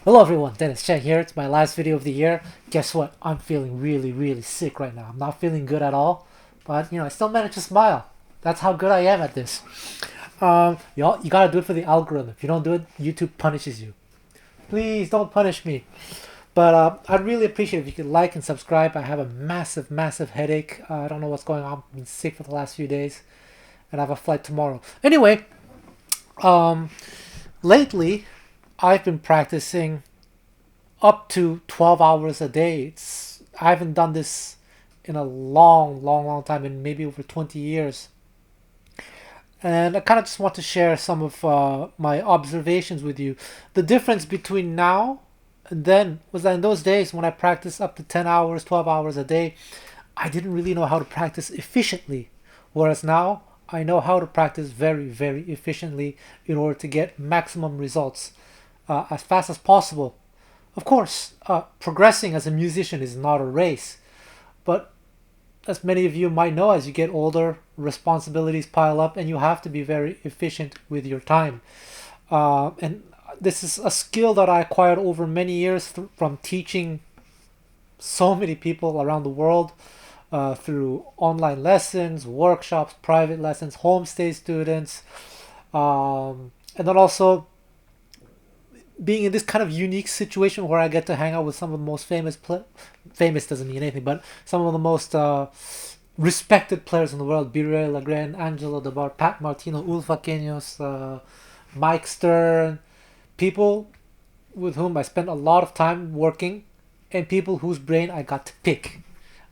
Hello everyone, Dennis Chen here. It's my last video of the year. Guess what? I'm feeling really sick right now. I'm not feeling good at all, but I still manage to smile. That's how good I am at this. You gotta do it for the algorithm. If you don't do it, YouTube punishes you. Please don't punish me. But I'd really appreciate if you could like and subscribe. I have a massive headache. I don't know what's going on. I've been sick for the last few days, and I have a flight tomorrow. Anyway, lately I've been practicing up to 12 hours a day. I haven't done this in a long time, in maybe over 20 years. And I kind of just want to share some of my observations with you. The difference between now and then was that in those days when I practiced up to 10 hours, 12 hours a day, I didn't really know how to practice efficiently. Whereas now, I know how to practice very efficiently in order to get maximum results as fast as possible. Of course, progressing as a musician is not a race, but as many of you might know, as you get older, responsibilities pile up and you have to be very efficient with your time. And this is a skill that I acquired over many years from teaching so many people around the world through online lessons, workshops, private lessons, homestay students, and then also being in this kind of unique situation where I get to hang out with some of the most famous doesn't mean anything, but some of the most respected players in the world: Birel Lagren, Angelo Debar, Pat Martino, Ulf Aquenius, Mike Stern, people with whom I spent a lot of time working, and people whose brain I got to pick.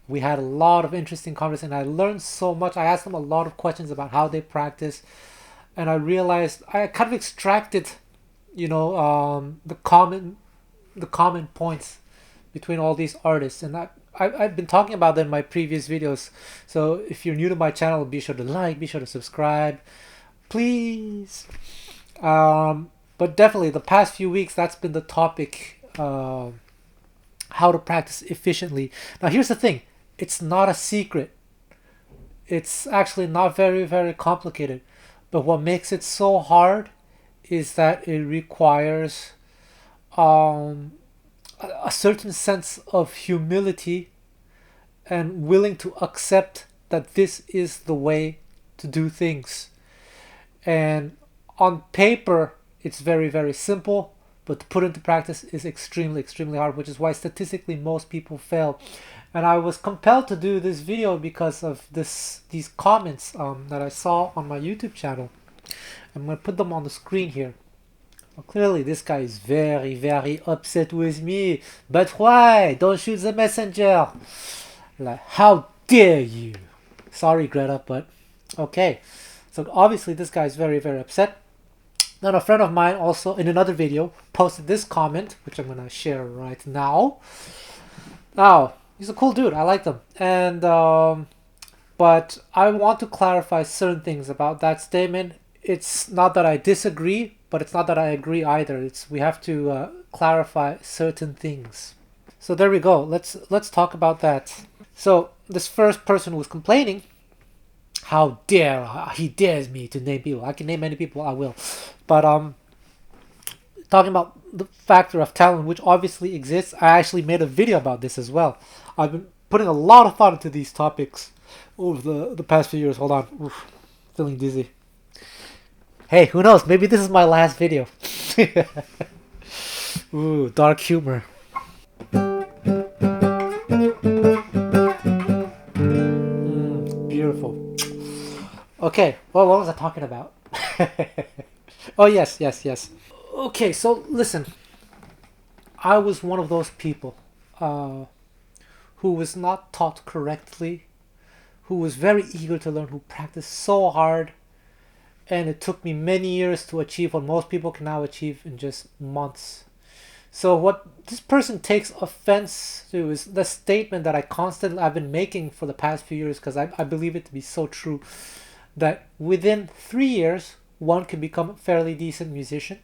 We had a lot of interesting conversations. I learned so much. I asked them a lot of questions about how they practice, and I realized I kind of extracted the common points between all these artists, and I've been talking about them in my previous videos. So if you're new to my channel, be sure to like, be sure to subscribe, please. But definitely the past few weeks, that's been the topic, how to practice efficiently. Now here's the thing, it's not a secret. It's actually not very complicated, but what makes it so hard is that it requires a certain sense of humility and willing to accept that this is the way to do things. And on paper, it's very simple, but to put into practice is extremely hard, which is why statistically most people fail. And I was compelled to do this video because of these comments that I saw on my YouTube channel. I'm going to put them on the screen here. Well, clearly this guy is very upset with me. But why? Don't shoot the messenger. Like, how dare you? Sorry, Greta, but okay. So obviously this guy is very upset. Then a friend of mine also in another video posted this comment, which I'm going to share right now. Now, he's a cool dude. I like him. And but I want to clarify certain things about that statement. It's not that I disagree, but it's not that I agree either. We have to clarify certain things. So there we go. Let's talk about that. So this first person was complaining, how dare he dares me to name people. I can name many people, I will. But talking about the factor of talent, which obviously exists, I actually made a video about this as well. I've been putting a lot of thought into these topics over the past few years. Hold on. Oof, feeling dizzy. Hey, who knows? Maybe this is my last video. Ooh, dark humor. Beautiful. Okay, well, what was I talking about? Oh, yes. Okay, so listen. I was one of those people uh, who was not taught correctly, who was very eager to learn, who practiced so hard, and it took me many years to achieve what most people can now achieve in just months. So what this person takes offense to is the statement that I've been making for the past few years, because I believe it to be so true, that within 3 years one can become a fairly decent musician.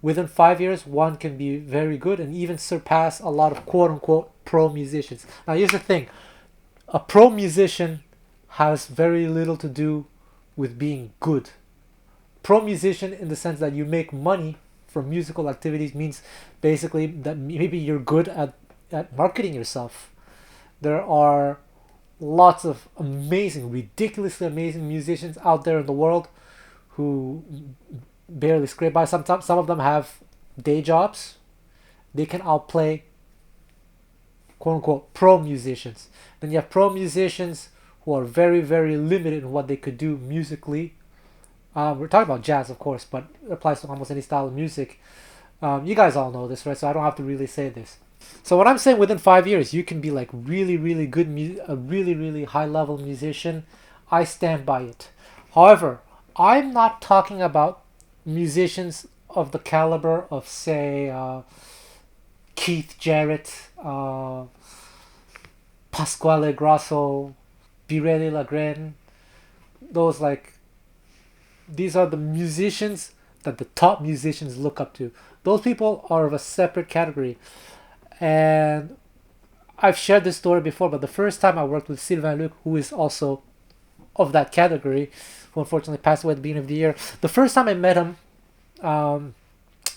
Within 5 years one can be very good and even surpass a lot of quote unquote pro musicians. Now here's the thing: a pro musician has very little to do with being good. Pro musician, in the sense that you make money from musical activities, means basically that maybe you're good at marketing yourself. There are lots of amazing, ridiculously amazing musicians out there in the world who barely scrape by. Sometimes some of them have day jobs. They can outplay quote unquote pro musicians. Then you have pro musicians who are very, very limited in what they could do musically. We're talking about jazz, of course, but it applies to almost any style of music. You guys all know this, right? So I don't have to really say this. So what I'm saying, within 5 years, you can be like really, really good, a really, really high level musician. I stand by it. However, I'm not talking about musicians of the caliber of, say, Keith Jarrett, Pasquale Grasso, Birelli Lagren. Those, like, these are the musicians that the top musicians look up to. Those people are of a separate category. And I've shared this story before, but the first time I worked with Sylvain Luc, who is also of that category, who unfortunately passed away at the beginning of the year, the first time I met him,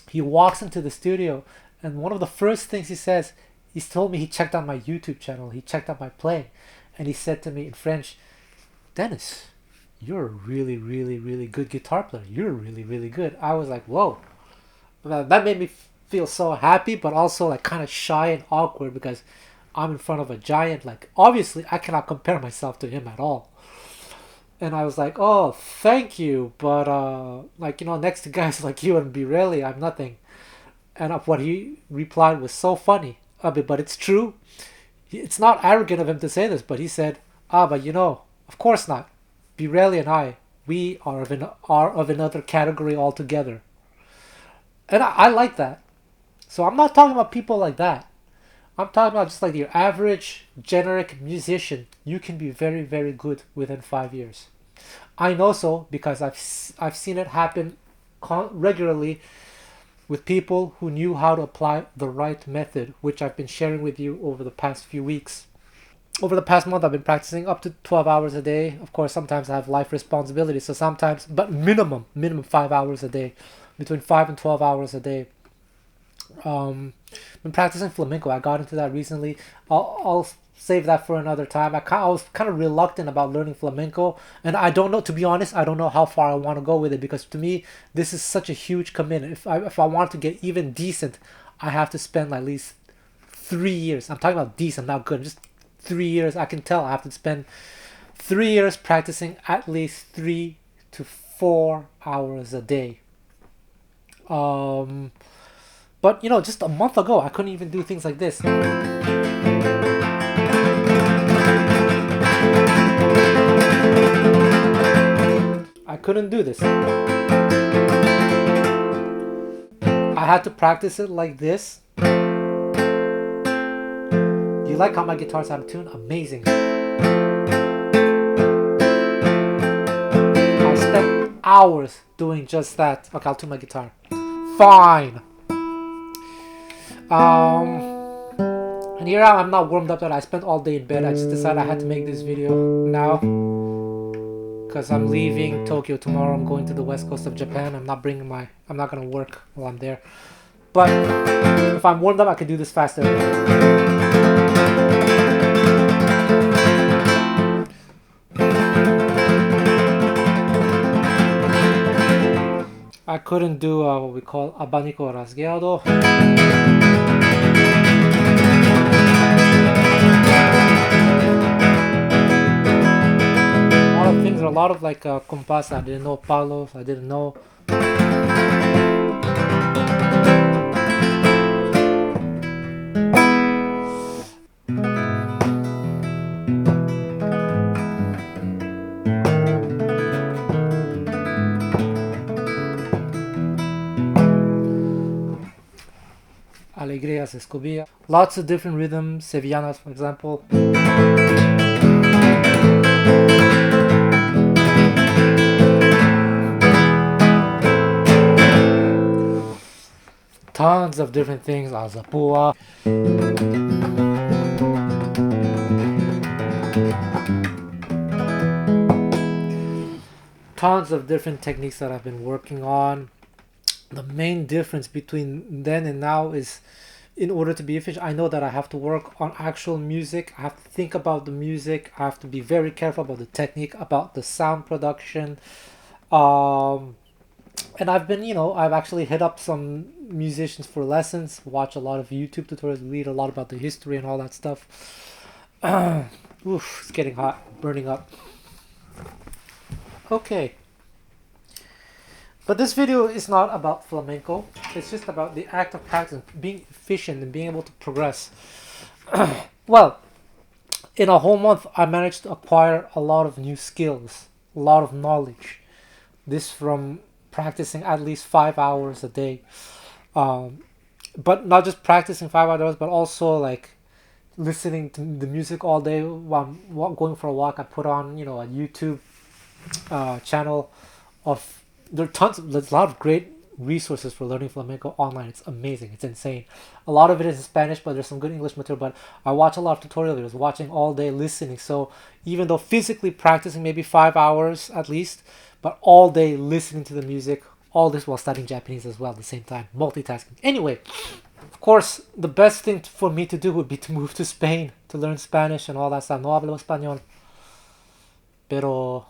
he walks into the studio, and one of the first things he says, he told me he checked out my YouTube channel, he checked out my playing, and he said to me in French, "Dennis, you're a really, really, really good guitar player. You're really, really good." I was like, whoa. That made me feel so happy, but also like kind of shy and awkward, because I'm in front of a giant. Like, obviously I cannot compare myself to him at all. And I was like, oh, thank you, but like, next to guys like you and Birelli, I'm nothing. And what he replied was so funny. But it's true. It's not arrogant of him to say this, but he said, but of course not. Birelli and we are of another category altogether. And I like that. So I'm not talking about people like that. I'm talking about just like your average generic musician. You can be very, very good within 5 years. I know so because I've seen it happen regularly with people who knew how to apply the right method, which I've been sharing with you over the past few weeks. Over the past month, I've been practicing up to 12 hours a day. Of course, sometimes I have life responsibilities, so sometimes, but minimum 5 hours a day, between 5 and 12 hours a day. Been practicing flamenco. I got into that recently. I'll save that for another time. I was kind of reluctant about learning flamenco, and I don't know, to be honest, I don't know how far I want to go with it, because to me, this is such a huge commitment. If I want to get even decent, I have to spend at least 3 years. I'm talking about decent, not good. Just 3 years. I can tell I have to spend 3 years practicing at least 3 to 4 hours a day. But just a month ago, I couldn't even do things like this. I couldn't do this. I had to practice it like this. Do you like how my guitar's out of tune? Amazing. I spent hours doing just that. Okay, I'll tune my guitar. Fine. And here I'm not warmed up yet. I spent all day in bed. I just decided I had to make this video now, because I'm leaving Tokyo tomorrow. I'm going to the west coast of Japan. I'm not gonna work while I'm there. But if I'm warmed up, I can do this faster. I couldn't do what we call abanico rasgueado. A lot of things, a lot of like compás. I didn't know palos. I didn't know. Las Escobillas. Lots of different rhythms, Sevillanas, for example. Tons of different things, Azapua. Tons of different techniques that I've been working on. The main difference between then and now is, in order to be efficient, I know that I have to work on actual music. I have to think about the music. I have to be very careful about the technique, about the sound production. And I've been, I've actually hit up some musicians for lessons, watch a lot of YouTube tutorials, read a lot about the history and all that stuff. Oof, it's getting hot, burning up. Okay. But this video is not about flamenco. It's just about the act of practice, being efficient and being able to progress. Well, in a whole month, I managed to acquire a lot of new skills, a lot of knowledge. This from practicing at least 5 hours a day. But not just practicing 5 hours, but also like listening to the music all day while I'm going for a walk. I put on, a YouTube channel of, there's a lot of great resources for learning flamenco online. It's amazing. It's insane. A lot of it is in Spanish, but there's some good English material. But I watch a lot of tutorial videos, watching all day, listening. So even though physically practicing maybe 5 hours at least, but all day listening to the music, all this while studying Japanese as well at the same time, multitasking. Anyway, of course, the best thing for me to do would be to move to Spain to learn Spanish and all that stuff. No hablo español, pero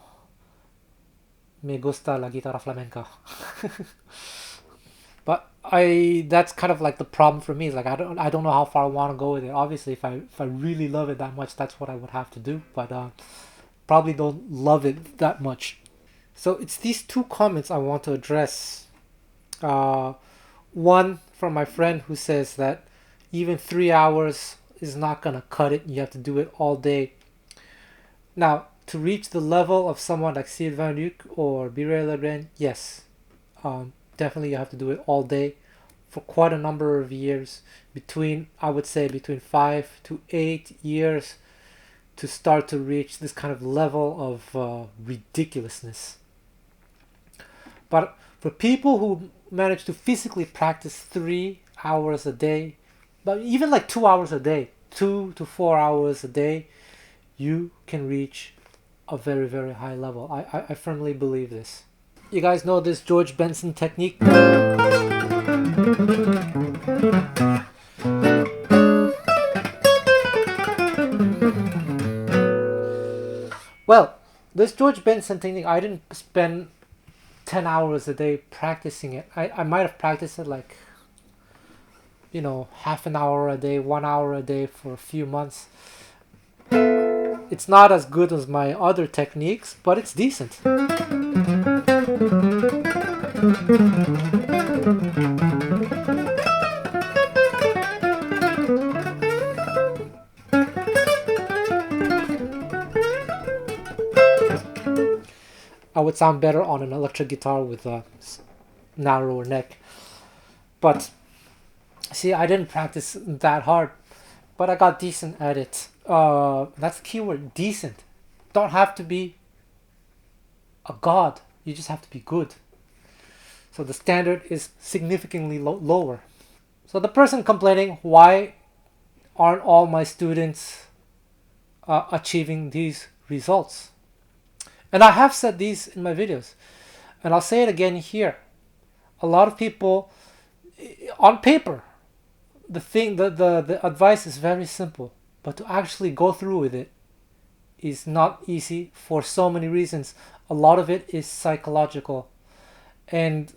me gusta la guitarra flamenca. But that's kind of like the problem for me. Is like I don't know how far I want to go with it. Obviously, if I really love it that much, that's what I would have to do. But probably don't love it that much. So it's these two comments I want to address. One from my friend who says that even 3 hours is not gonna cut it. You have to do it all day. Now, to reach the level of someone like Sid Van Uyck or Birel Lebren, yes, definitely you have to do it all day for quite a number of years. I would say between 5 to 8 years to start to reach this kind of level of ridiculousness. But for people who manage to physically practice 3 hours a day, but even like 2 hours a day, 2 to 4 hours a day, you can reach a very, very high level. I firmly believe this. You guys know this George Benson technique? Well, this George Benson technique, I didn't spend 10 hours a day practicing it. I might have practiced it like, half an hour a day, 1 hour a day for a few months. It's not as good as my other techniques, but it's decent. I would sound better on an electric guitar with a narrower neck. But see, I didn't practice that hard, but I got decent at it. That's the key word, decent. Don't have to be a god, you just have to be good. So the standard is significantly lower. So the person complaining, why aren't all my students achieving these results? And I have said these in my videos, and I'll say it again here. A lot of people, on paper, the advice is very simple, but to actually go through with it is not easy for so many reasons. A lot of it is psychological, and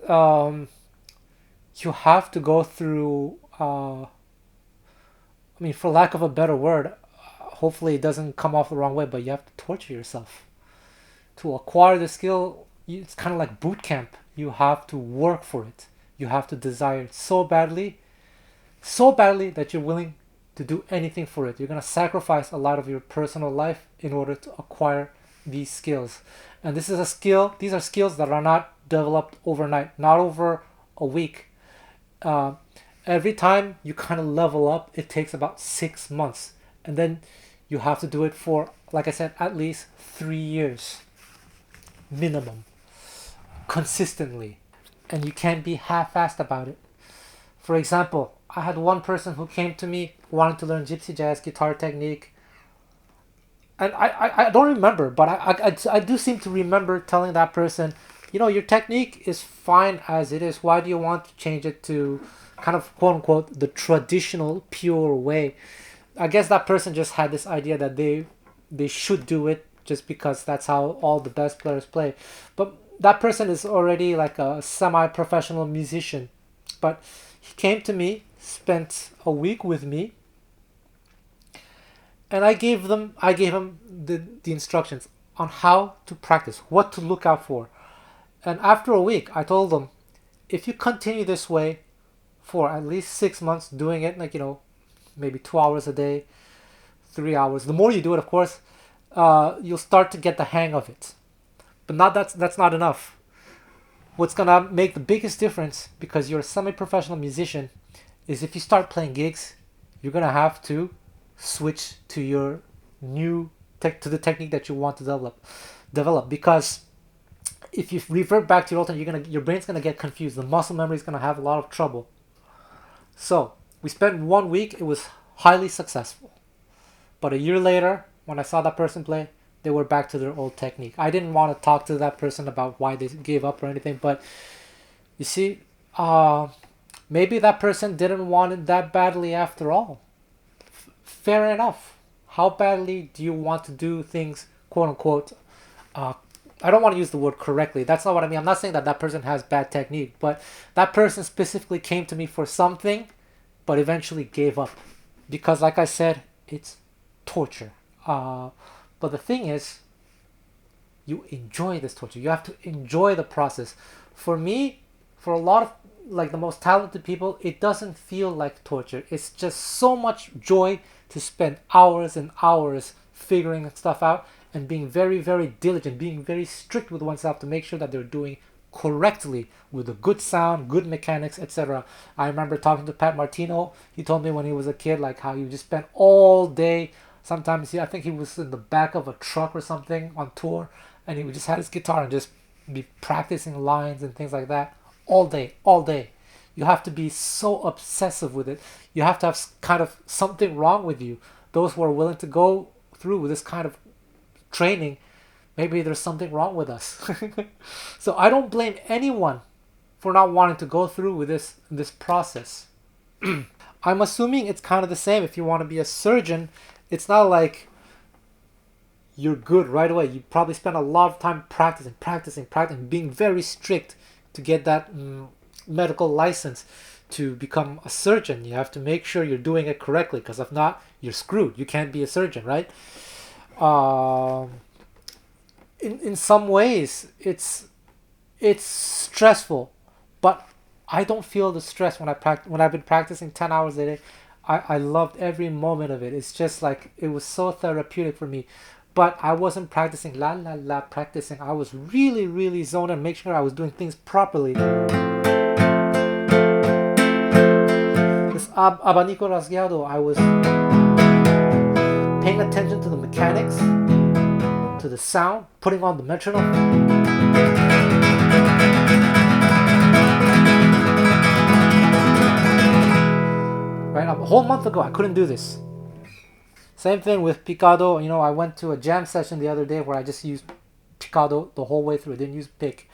you have to go through, for lack of a better word, hopefully it doesn't come off the wrong way, but you have to torture yourself to acquire the skill. It's kind of like boot camp. You have to work for it. You have to desire it so badly that you're willing to do anything for it. You're going to sacrifice a lot of your personal life in order to acquire these skills. And these are skills that are not developed overnight, not over a week. Every time you kind of level up, it takes about 6 months. And then you have to do it for, like I said, at least 3 years minimum, consistently. And you can't be half assed about it. For example, I had one person who came to me wanting to learn gypsy jazz guitar technique. And I don't remember, but I do seem to remember telling that person, your technique is fine as it is. Why do you want to change it to kind of quote unquote the traditional pure way? I guess that person just had this idea that they should do it just because that's how all the best players play. But that person is already like a semi-professional musician. But he came to me, spent a week with me, and I gave him the instructions on how to practice, what to look out for. And after a week, I told him, if you continue this way for at least 6 months, doing it like maybe 2 hours a day, 3 hours. The more you do it, of course, you'll start to get the hang of it. But not that's not enough. What's gonna make the biggest difference, because you're a semi-professional musician, is if you start playing gigs, you're gonna have to switch to your new to the technique that you want to develop. Because if you revert back to your old time, your brain's gonna get confused. The muscle memory is gonna have a lot of trouble. So we spent 1 week. It was highly successful. But a year later, when I saw that person play, they were back to their old technique. I didn't want to talk to that person about why they gave up or anything, but you see, maybe that person didn't want it that badly after all. Fair enough. How badly do you want to do things, quote unquote? I don't want to use the word correctly. That's not what I mean. I'm not saying that that person has bad technique, but that person specifically came to me for something, but eventually gave up. Because, like I said, it's torture. But the thing is, you enjoy this torture. You have to enjoy the process. For me, for a lot of like the most talented people, it doesn't feel like torture. It's just so much joy to spend hours and hours figuring stuff out and being very, very diligent, being very strict with oneself to make sure that they're doing correctly with a good sound, good mechanics, etc. I remember talking to Pat Martino. He told me when he was a kid, like how he just spent all day. Sometimes I think he was in the back of a truck or something on tour, and he would just had his guitar and just be practicing lines and things like that all day, all day. You have to be so obsessive with it. You have to have kind of something wrong with you. Those who are willing to go through with this kind of training, maybe there's something wrong with us. So I don't blame anyone for not wanting to go through with this process. I'm assuming it's kind of the same if you want to be a surgeon. It's not like you're good right away. You probably spend a lot of time practicing, being very strict to get that medical license to become a surgeon. You have to make sure you're doing it correctly, because if not, you're screwed. You can't be a surgeon, right? In some ways, it's stressful, but I don't feel the stress when I've been practicing 10 hours a day. I loved every moment of it. It's just like it was so therapeutic for me. But I wasn't practicing practicing. I was really, really zoned in, make sure I was doing things properly. This abanico rasgueado, I was paying attention to the mechanics, to the sound, putting on the metronome. Right, a whole month ago, I couldn't do this. Same thing with picado. I went to a jam session the other day where I just used picado the whole way through. I didn't use pick.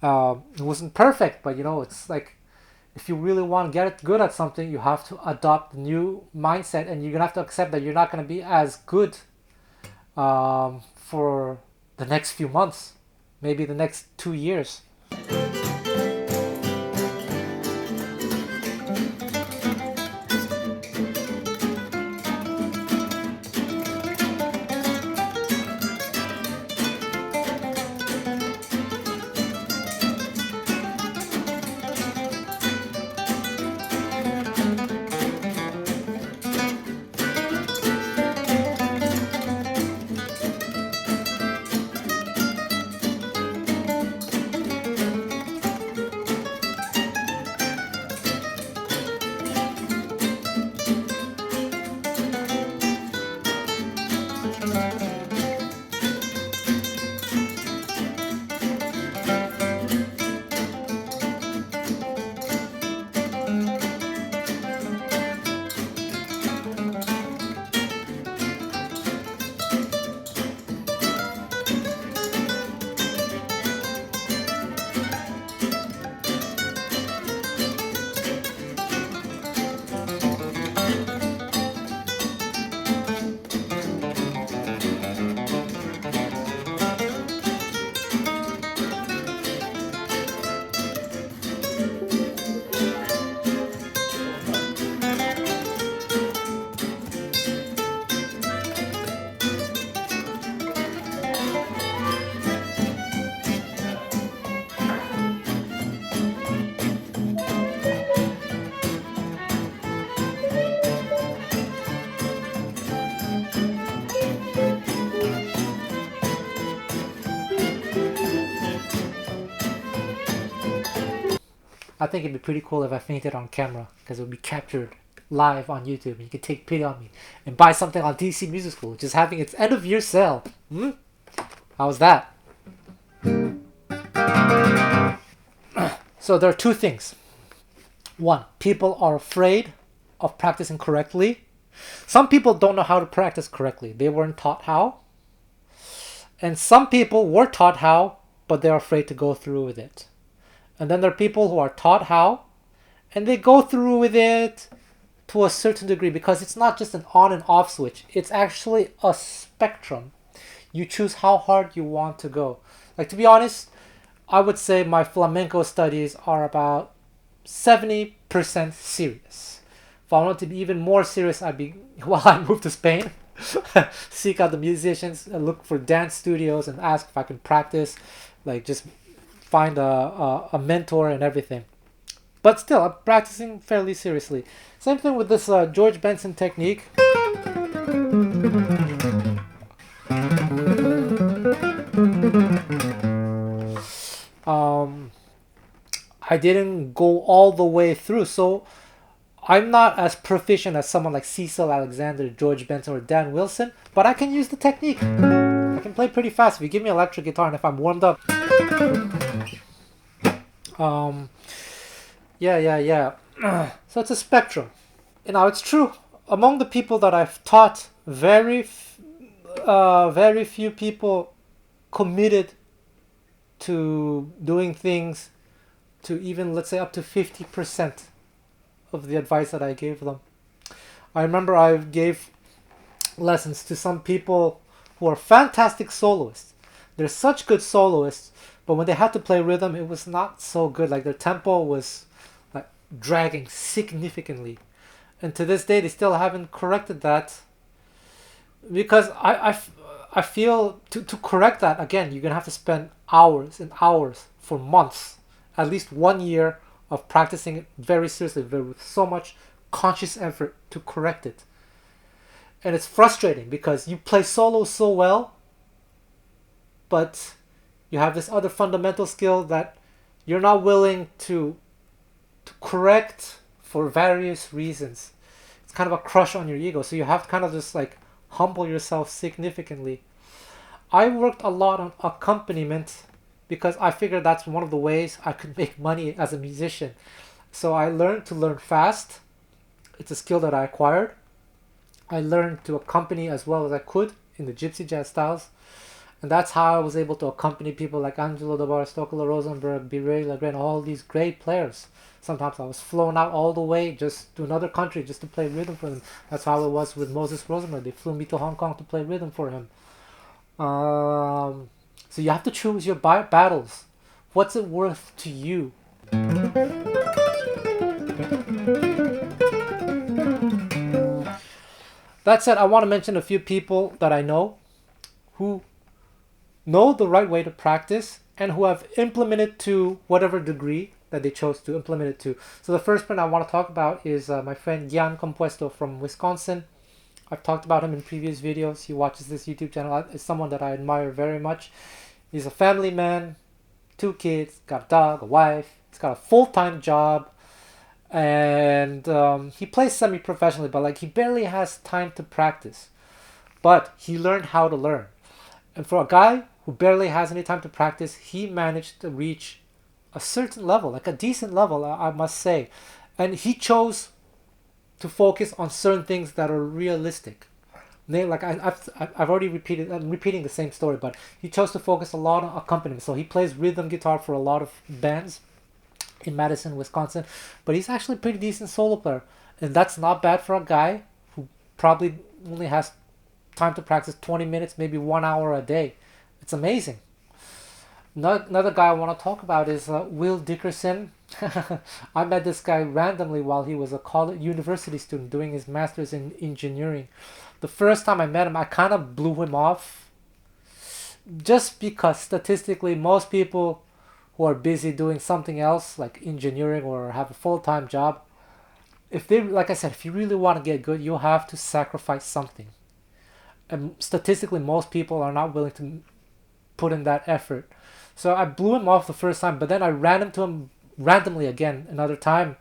It wasn't perfect, but it's like if you really want to get good at something, you have to adopt the new mindset, and you're gonna have to accept that you're not gonna be as good for the next few months, maybe the next 2 years. I think it'd be pretty cool if I fainted on camera because it would be captured live on YouTube and you could take pity on me and buy something on DC Music School, which is having its end of year sale. How's that? So there are two things. One, people are afraid of practicing correctly. Some people don't know how to practice correctly. They weren't taught how. And some people were taught how, but they're afraid to go through with it. And then there are people who are taught how, and they go through with it to a certain degree because it's not just an on and off switch. It's actually a spectrum. You choose how hard you want to go. Like, to be honest, I would say my flamenco studies are about 70% serious. If I wanted to be even more serious, I'd be, while I moved to Spain, seek out the musicians, look for dance studios and ask if I can practice, like just find a mentor and everything. But still, I'm practicing fairly seriously. Same thing with this George Benson technique. I didn't go all the way through, so I'm not as proficient as someone like Cecil Alexander, George Benson, or Dan Wilson, but I can use the technique. I can play pretty fast if you give me an electric guitar and if I'm warmed up. Yeah. So it's a spectrum. You know, it's true. Among the people that I've taught, very few people committed to doing things to even, let's say, up to 50% of the advice that I gave them. I remember I gave lessons to some people who are fantastic soloists. They're such good soloists, but when they had to play rhythm, it was not so good. Like, their tempo was like dragging significantly. And to this day, they still haven't corrected that. Because I feel to correct that, again, you're going to have to spend hours and hours for months, at least 1 year of practicing it very seriously, with so much conscious effort to correct it. And it's frustrating because you play solo so well, but you have this other fundamental skill that you're not willing to correct for various reasons. It's kind of a crush on your ego, so you have to kind of just like humble yourself significantly. I worked a lot on accompaniment because I figured that's one of the ways I could make money as a musician. So I learned to learn fast. It's a skill that I acquired. I learned to accompany as well as I could in the Gypsy jazz styles. And that's how I was able to accompany people like Angelo Dabar, Stokolo Rosenberg, Birey Lagren, all these great players. Sometimes I was flown out all the way just to another country just to play rhythm for them. That's how it was with Moses Rosenberg. They flew me to Hong Kong to play rhythm for him. So you have to choose your battles. What's it worth to you? That said, I want to mention a few people that I know who know the right way to practice and who have implemented to whatever degree that they chose to implement it to. So the first one I want to talk about is my friend Gian Compuesto from Wisconsin. I've talked about him in previous videos. He watches this YouTube channel. It's someone that I admire very much. He's a family man, 2 kids, got a dog, a wife. He's got a full-time job. And he plays semi-professionally, but like he barely has time to practice. But he learned how to learn. And for a guy who barely has any time to practice, he managed to reach a certain level, like a decent level, I must say. And he chose to focus on certain things that are realistic. Like I've already repeated, I'm repeating the same story, but he chose to focus a lot on accompaniment. So he plays rhythm guitar for a lot of bands in Madison, Wisconsin, but he's actually a pretty decent solo player. And that's not bad for a guy who probably only has time to practice 20 minutes, maybe 1 hour a day. It's amazing. Another guy I want to talk about is Will Dickerson. I met this guy randomly while he was a university student doing his master's in engineering. The first time I met him, I kind of blew him off just because statistically most people who are busy doing something else like engineering or have a full-time job, if they, like I said, if you really want to get good, you'll have to sacrifice something. And statistically most people are not willing to put in that effort. So I blew him off the first time, but then I ran into him randomly again another time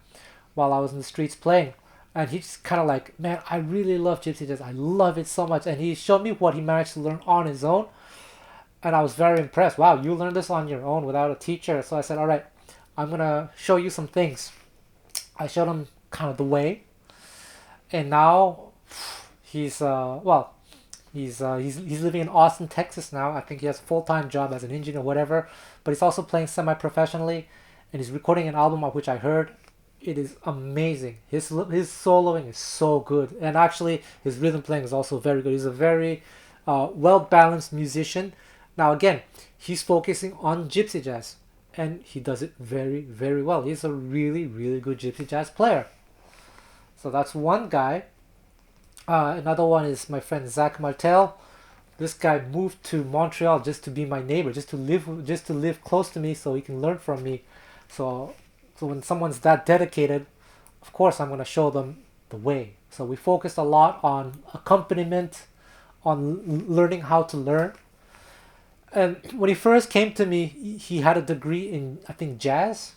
while I was in the streets playing. And he's kind of like, man, I really love Gypsy Jazz. I love it so much. And he showed me what he managed to learn on his own. And I was very impressed. Wow, you learned this on your own without a teacher. So I said, all right, I'm going to show you some things. I showed him kind of the way. And now he's, he's living in Austin, Texas now. I think he has a full-time job as an engineer or whatever. But he's also playing semi-professionally. And he's recording an album of which I heard. It is amazing. His soloing is so good, and actually his rhythm playing is also very good. He's a very well balanced musician. Now again, he's focusing on gypsy jazz, and he does it very very well. He's a really really good gypsy jazz player. So that's one guy. Another one is my friend Zach Martel. This guy moved to Montreal just to be my neighbor, just to live close to me, so he can learn from me. So when someone's that dedicated, of course I'm going to show them the way. So we focused a lot on accompaniment, on learning how to learn. And when he first came to me, he had a degree in, I think, jazz.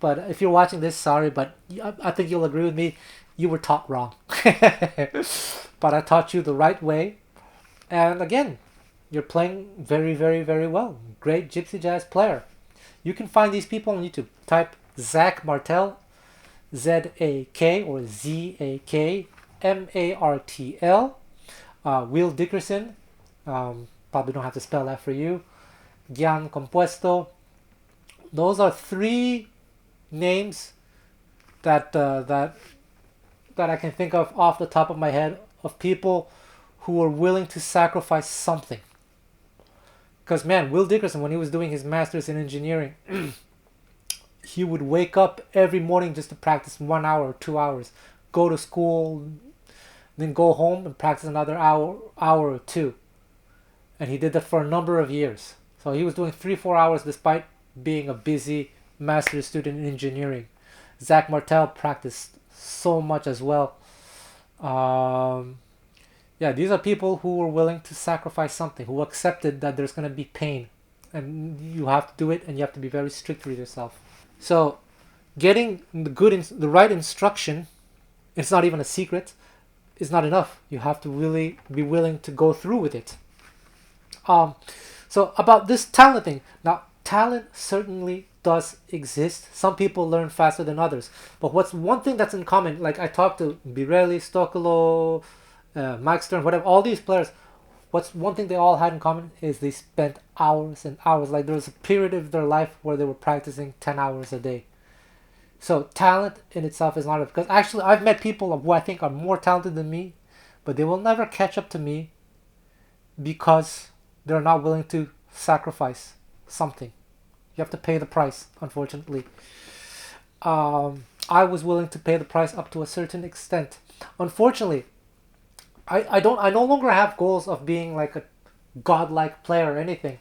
But if you're watching this, sorry, but I think you'll agree with me. You were taught wrong. But I taught you the right way. And again, you're playing very, very, very well. Great gypsy jazz player. You can find these people on YouTube. Type Zach Martel, Z-A-K or Z-A-K M-A-R-T-L. Will Dickerson, probably don't have to spell that for you. Gian Compuesto. Those are three names that I can think of off the top of my head of people who are willing to sacrifice something. Because man, Will Dickerson, when he was doing his master's in engineering, he would wake up every morning just to practice 1 hour or 2 hours, go to school, then go home and practice another hour or two. And he did that for a number of years. So he was doing 3-4 hours despite being a busy master's student in engineering. Zach Martel practiced so much as well. Yeah, these are people who were willing to sacrifice something, who accepted that there's going to be pain. And you have to do it, and you have to be very strict with yourself. So getting the right instruction, it's not even a secret, is not enough. You have to really be willing to go through with it. So about this talent thing. Now, talent certainly does exist. Some people learn faster than others. But what's one thing that's in common, like I talked to Birelli, Stoccolo, Mike Stern, whatever, all these players, what's one thing they all had in common is they spent hours and hours. Like there was a period of their life where they were practicing 10 hours a day. So talent in itself is not, because actually I've met people who I think are more talented than me, but they will never catch up to me because they're not willing to sacrifice something. You have to pay the price, unfortunately. I was willing to pay the price up to a certain extent. Unfortunately, I no longer have goals of being like a godlike player or anything.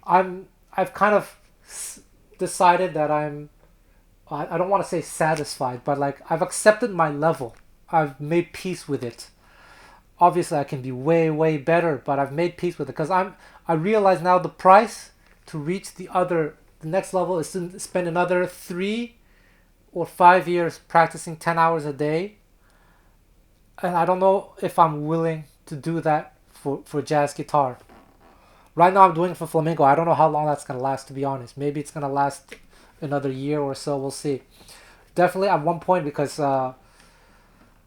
I've kind of decided that I don't want to say satisfied, but like I've accepted my level. I've made peace with it. Obviously I can be way, way better, but I've made peace with it because I realize now the price to reach the next level is to spend another 3 or 5 years practicing 10 hours a day. And I don't know if I'm willing to do that for jazz guitar. Right now I'm doing it for flamenco. I don't know how long that's going to last, to be honest. Maybe it's going to last another year or so. We'll see. Definitely at one point, because I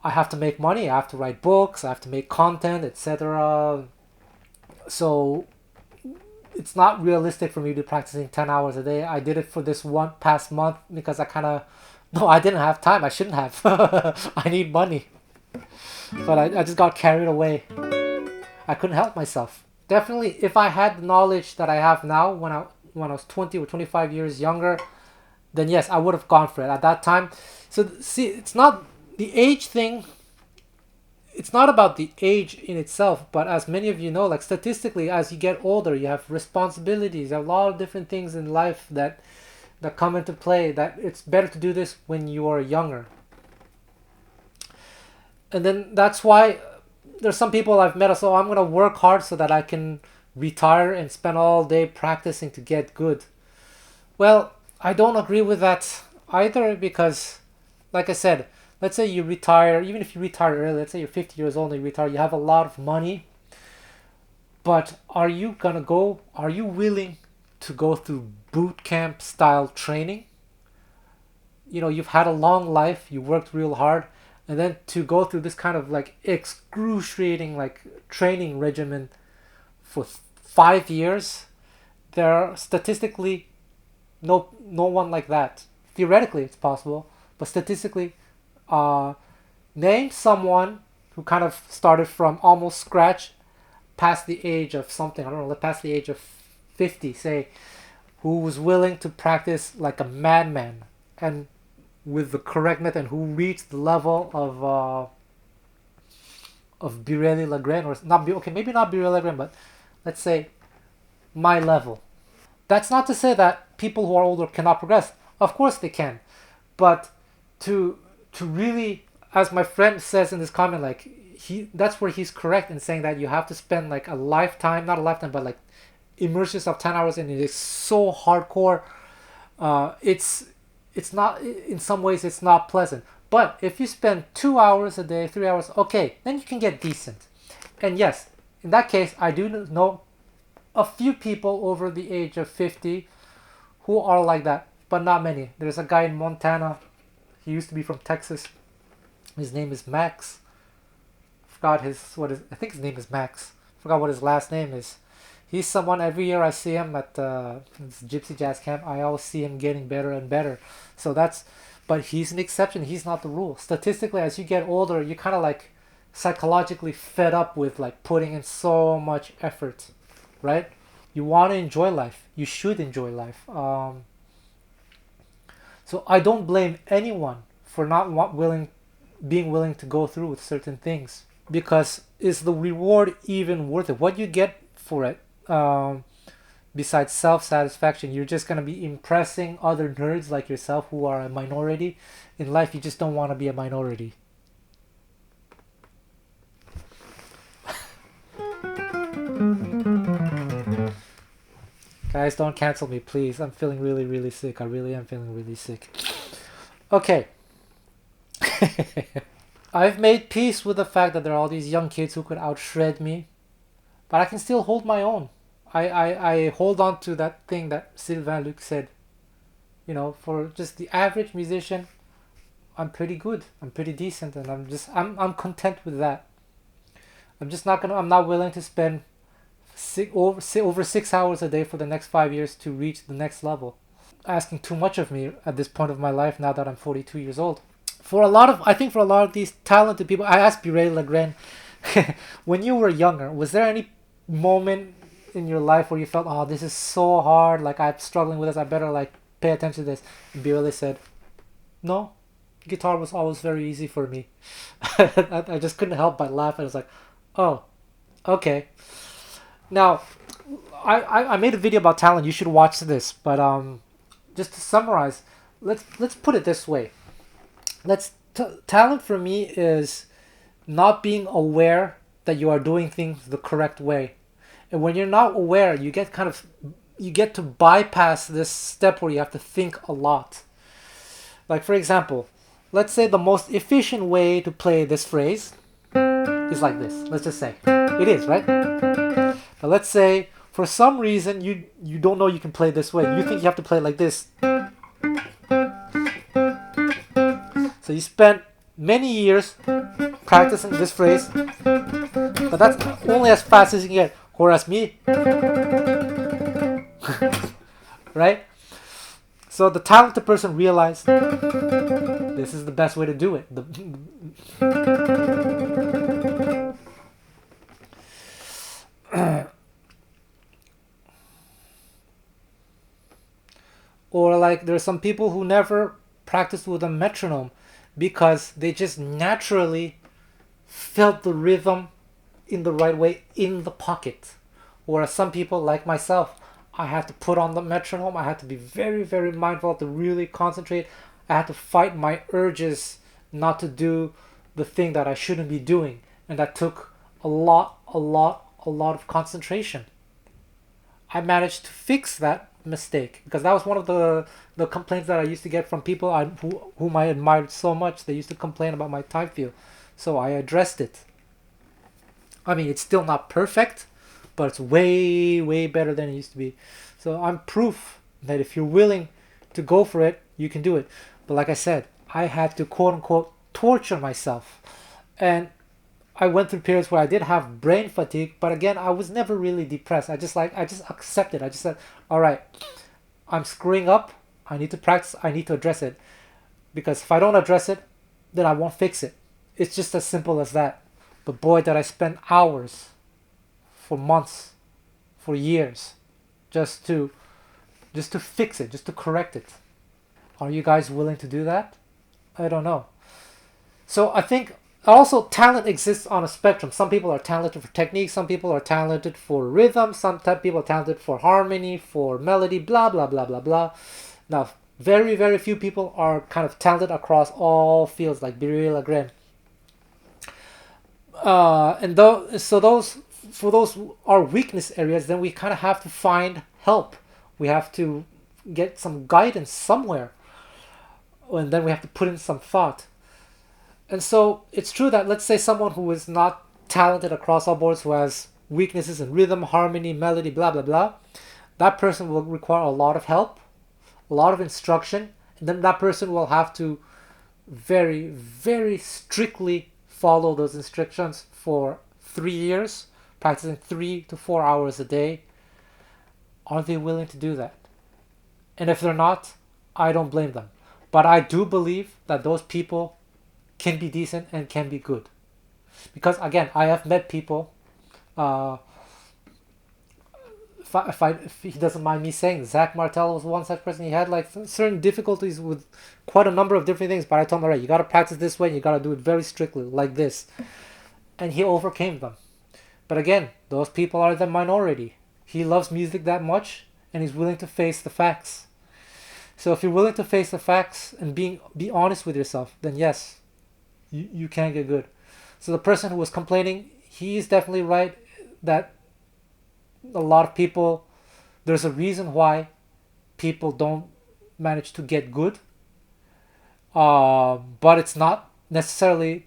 have to make money. I have to write books. I have to make content, etc. So it's not realistic for me to be practicing 10 hours a day. I did it for this one past month because I didn't have time. I shouldn't have. I need money. But I just got carried away. I couldn't help myself. Definitely, if I had the knowledge that I have now when I was 20 or 25 years younger, then yes, I would have gone for it at that time. So see, it's not the age thing. It's not about the age in itself, but as many of you know, like statistically, as you get older, you have responsibilities. You have a lot of different things in life that come into play, that it's better to do this when you are younger. And then that's why there's some people I've met, so I'm going to work hard so that I can retire and spend all day practicing to get good. Well, I don't agree with that either because, like I said, let's say you retire, even if you retire early, let's say you're 50 years old and you retire, you have a lot of money, but are you willing to go through boot camp style training? You know, you've had a long life, you worked real hard, and then to go through this kind of like excruciating like training regimen for 5 years, there are statistically no one like that. Theoretically, it's possible, but statistically, uh, name someone who kind of started from almost scratch, past the age of something. I don't know, past the age of 50, say, who was willing to practice like a madman and with the correct method, who reached the level of Birelli Lagren, or not. Okay, maybe not Birelli Lagren, but let's say my level. That's not to say that people who are older cannot progress. Of course they can, but to really, as my friend says in this comment, like that's where he's correct in saying that you have to spend like a lifetime, not a lifetime, but like immerse yourself 10 hours in it. It's so hardcore. It's not, in some ways it's not pleasant. But if you spend 2 hours a day, 3 hours, okay, then you can get decent. And yes, in that case, I do know a few people over the age of 50 who are like that, but not many. There's a guy in Montana. He used to be from Texas. His name is Max. Forgot I think his name is Max. Forgot what his last name is. He's someone, every year I see him at this Gypsy Jazz camp, I always see him getting better and better. So but he's an exception. He's not the rule. Statistically, as you get older, you kind of like psychologically fed up with like putting in so much effort, right? You want to enjoy life. You should enjoy life. So I don't blame anyone for being willing to go through with certain things, because is the reward even worth it? What you get for it, besides self-satisfaction, you're just going to be impressing other nerds like yourself who are a minority in life. You just don't want to be a minority. Guys, don't cancel me, please. I'm feeling really, really sick. I really am feeling really sick. Okay. I've made peace with the fact that there are all these young kids who could outshred me, but I can still hold my own. I hold on to that thing that Sylvain Luc said. You know, for just the average musician, I'm pretty good. I'm pretty decent, and I'm content with that. I'm not willing to spend over 6 hours a day for the next 5 years to reach the next level. Asking too much of me at this point of my life now that I'm 42 years old. I think for a lot of these talented people, I asked Birey Legren, when you were younger, was there any moment in your life where you felt, oh, this is so hard, like I'm struggling with this, I better like pay attention to this? And Birey said, no, guitar was always very easy for me. I just couldn't help but laugh. I was like, oh, okay. Now, I made a video about talent. You should watch this. But just to summarize, let's put it this way. Talent for me is not being aware that you are doing things the correct way. And when you're not aware, you get to bypass this step where you have to think a lot. Like, for example, let's say the most efficient way to play this phrase is like this. Let's just say it is, right? Now let's say for some reason you don't know you can play this way. You think you have to play it like this. So you spent many years practicing this phrase, but that's only as fast as you can get. Whereas me, right? So the talented person realized this is the best way to do it. Or like there are some people who never practiced with a metronome because they just naturally felt the rhythm in the right way in the pocket. Whereas some people like myself, I had to put on the metronome. I had to be very, very mindful to really concentrate. I had to fight my urges not to do the thing that I shouldn't be doing. And that took a lot of concentration. I managed to fix that mistake, because that was one of the complaints that I used to get from people whom I admired so much. They used to complain about my time feel, so I addressed it. I mean, it's still not perfect, but it's way, way better than it used to be. So I'm proof that if you're willing to go for it, you can do it. But like I said, I had to quote unquote torture myself. And I went through periods where I did have brain fatigue, but again, I was never really depressed. I just accepted. I just said, all right, I'm screwing up. I need to practice. I need to address it. Because if I don't address it, then I won't fix it. It's just as simple as that. But boy, did I spend hours, for months, for years, just to fix it, just to correct it. Are you guys willing to do that? I don't know. So I think also talent exists on a spectrum. Some people are talented for technique, some people are talented for rhythm, some people are talented for harmony, for melody, blah blah blah blah blah. Now, very very few people are kind of talented across all fields like Biril Agren. And those for those are weakness areas, then we kind of have to find help. We have to get some guidance somewhere, and then we have to put in some thought. And so it's true that, let's say, someone who is not talented across all boards, who has weaknesses in rhythm, harmony, melody, blah blah blah, that person will require a lot of help, a lot of instruction, and then that person will have to very very strictly follow those instructions for 3 years, practicing 3 to 4 hours a day. Are they willing to do that? And if they're not, I don't blame them. But I do believe that those people can be decent and can be good. Because again, I have met people, if he doesn't mind me saying, Zach Martel was one such person. He had like certain difficulties with quite a number of different things, but I told him, all right, you got to practice this way, and you got to do it very strictly, like this. And he overcame them. But again, those people are the minority. He loves music that much, and he's willing to face the facts. So if you're willing to face the facts and be honest with yourself, then yes, you can get good. So the person who was complaining, he's definitely right that a lot of people, there's a reason why people don't manage to get good. But it's not necessarily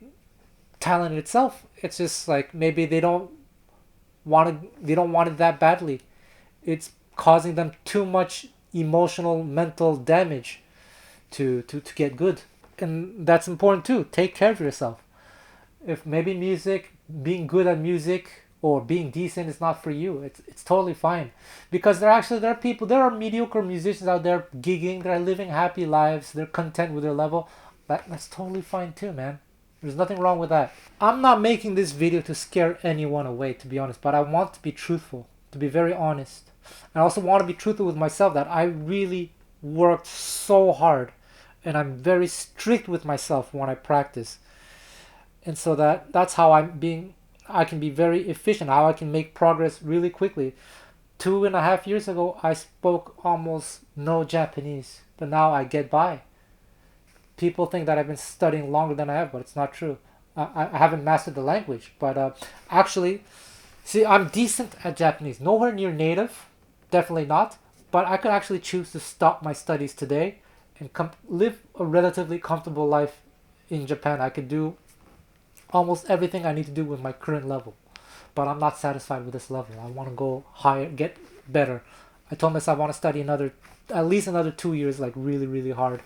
talent itself. It's just like maybe they don't want it that badly. It's causing them too much emotional, mental damage to get good. And that's important too. Take care of yourself. If maybe being good at music or being decent is not for you, it's totally fine. Because there are mediocre musicians out there gigging, they're living happy lives, they're content with their level. That's totally fine too, man. There's nothing wrong with that. I'm not making this video to scare anyone away, to be honest, but I want to be truthful, to be very honest. I also want to be truthful with myself that I really worked so hard, and I'm very strict with myself when I practice. And so that's how I can be very efficient, how I can make progress really quickly. 2.5 years ago, I spoke almost no Japanese, but now I get by. People think that I've been studying longer than I have, but it's not true. I haven't mastered the language, but actually, see, I'm decent at Japanese. Nowhere near native, definitely not, but I could actually choose to stop my studies today and live a relatively comfortable life in Japan. I could do almost everything I need to do with my current level, but I'm not satisfied with this level. I want to go higher, get better. I told myself I want to study at least another 2 years, like really, really hard.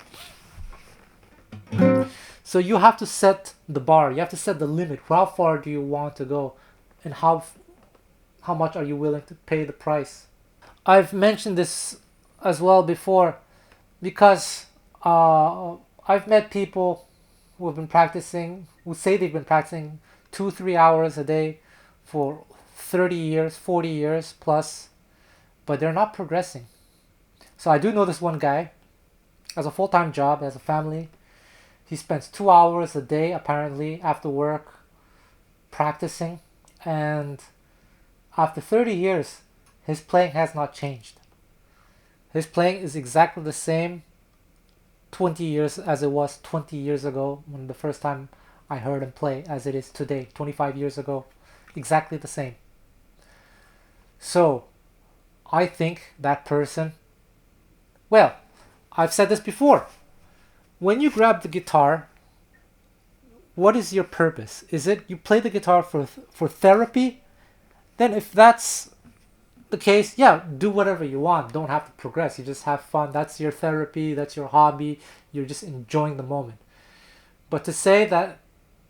So you have to set the bar. You have to set the limit. How far do you want to go, and how much are you willing to pay the price? I've mentioned this as well before, because I've met people who say they've been practicing 2-3 hours a day for 30 years, 40 years plus, but they're not progressing. So I do know this one guy has a full-time job, has a family. He spends 2 hours a day apparently after work practicing, and after 30 years his playing has not changed. His playing is exactly the same 20 years as it was 20 years ago when the first time I heard him play, as it is today, 25 years ago. Exactly the same. So I think that person Well, I've said this before. When you grab the guitar, what is your purpose? Is it you play the guitar for therapy? Then if that's the case, yeah, do whatever you want. Don't have to progress. You just have fun. That's your therapy. That's your hobby. You're just enjoying the moment. But to say that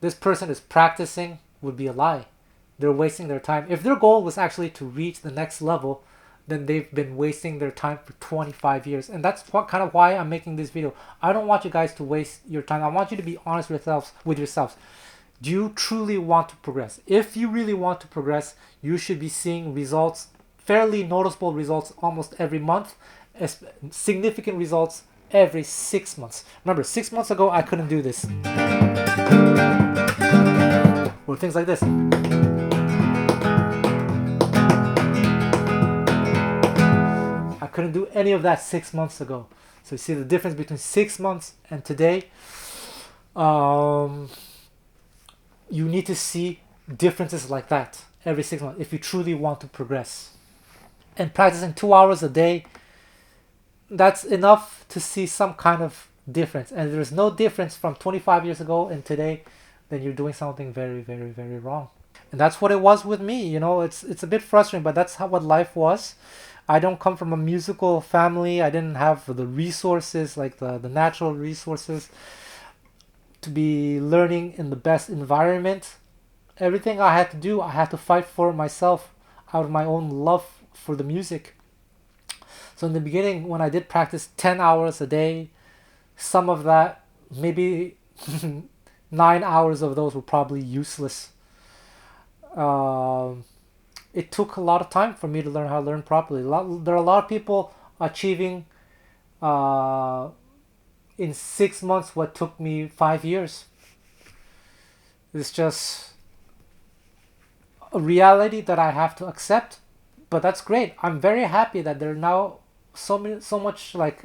this person is practicing would be a lie. They're wasting their time. If their goal was actually to reach the next level, then they've been wasting their time for 25 years. And that's kind of why I'm making this video. I don't want you guys to waste your time. I want you to be honest with yourselves. Do you truly want to progress? If you really want to progress, you should be seeing results, fairly noticeable results almost every month, significant results every 6 months. Remember, 6 months ago, I couldn't do this. Or things like this. I couldn't do any of that 6 months ago. So you see the difference between 6 months and today. You need to see differences like that every 6 months if you truly want to progress. And practicing 2 hours a day, that's enough to see some kind of difference. And if there's no difference from 25 years ago and today, then you're doing something very, very, very wrong. And that's what it was with me. You know, it's a bit frustrating, but that's what life was. I don't come from a musical family. I didn't have the resources, like the natural resources, to be learning in the best environment. Everything I had to do, I had to fight for myself out of my own love for the music. So in the beginning, when I did practice 10 hours a day, some of that, maybe 9 hours of those were probably useless. It took a lot of time for me to learn how to learn properly. There are a lot of people achieving in 6 months what took me 5 years. It's just a reality that I have to accept, but that's great. I'm very happy that there are now so much like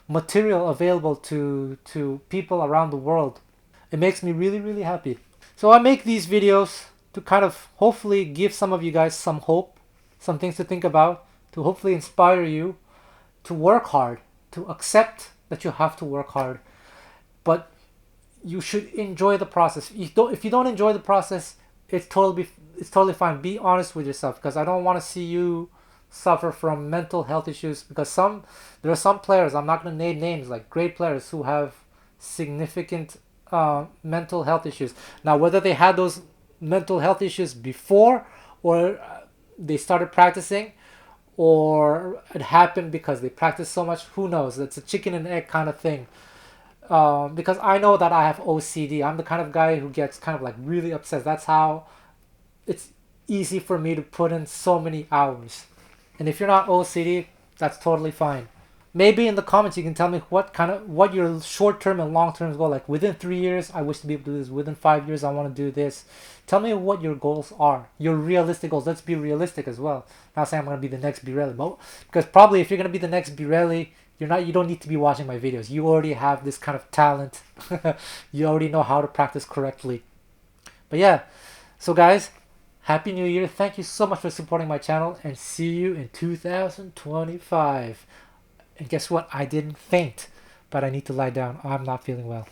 material available to people around the world. It makes me really, really happy. So I make these videos to kind of hopefully give some of you guys some hope, some things to think about, to hopefully inspire you to work hard, to accept that you have to work hard, but you should enjoy the process. If you don't enjoy the process, it's totally fine. Be honest with yourself, because I don't want to see you suffer from mental health issues, because there are some players, I'm not going to name names, like great players who have significant mental health issues. Now, whether they had those mental health issues before, or they started practicing, or it happened because they practiced so much, who knows? It's a chicken and egg kind of thing. Because I know that I have OCD. I'm the kind of guy who gets kind of like really upset. That's how it's easy for me to put in so many hours. And if you're not OCD, that's totally fine. Maybe in the comments you can tell me what your short-term and long-term goal. Like within 3 years, I wish to be able to do this. Within 5 years, I want to do this. Tell me what your goals are. Your realistic goals. Let's be realistic as well. Not saying I'm going to be the next Birelli, because probably if you're going to be the next Birelli, you don't need to be watching my videos. You already have this kind of talent. You already know how to practice correctly. But yeah, so guys, Happy New Year. Thank you so much for supporting my channel, and see you in 2025. And guess what? I didn't faint, but I need to lie down. I'm not feeling well.